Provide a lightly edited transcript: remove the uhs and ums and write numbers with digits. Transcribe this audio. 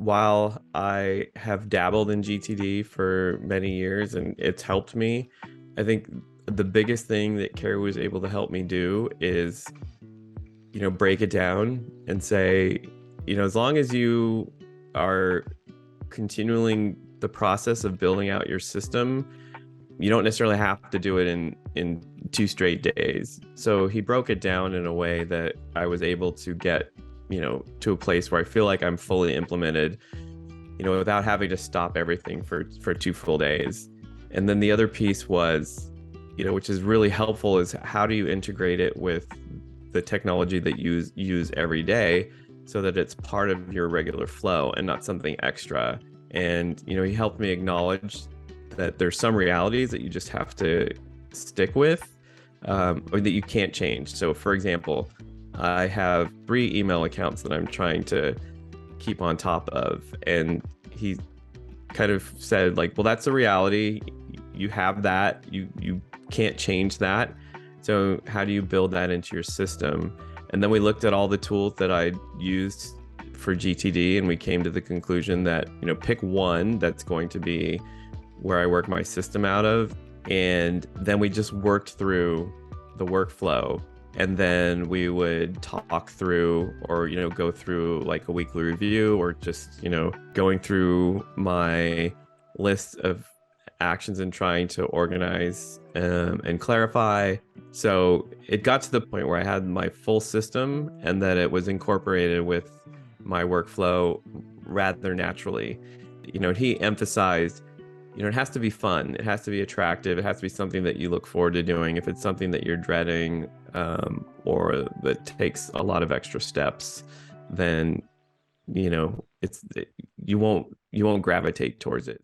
while I have dabbled in GTD for many years and it's helped me, I think the biggest thing that Carrie was able to help me do is, break it down and say, as long as you are continuing the process of building out your system, you don't necessarily have to do it in 2 straight days. So he broke it down in a way that I was able to get, to a place where I feel like I'm fully implemented, without having to stop everything for 2 full days. And then the other piece was, which is really helpful, is how do you integrate it with the technology that you use every day so that it's part of your regular flow and not something extra. And, he helped me acknowledge that there's some realities that you just have to stick with, or that you can't change. So, for example, I have 3 email accounts that I'm trying to keep on top of. And he kind of said, like, well, that's a reality. You have that. You can't change that. So how do you build that into your system? And then we looked at all the tools that I used for GTD, and we came to the conclusion that, pick one that's going to be where I work my system out of. And then we just worked through the workflow. And then we would talk through, or, go through like a weekly review, or just, going through my list of actions and trying to organize and clarify. So it got to the point where I had my full system and that it was incorporated with my workflow rather naturally. He emphasized, it has to be fun. It has to be attractive. It has to be something that you look forward to doing. If it's something that you're dreading, or that takes a lot of extra steps, then, you won't gravitate towards it.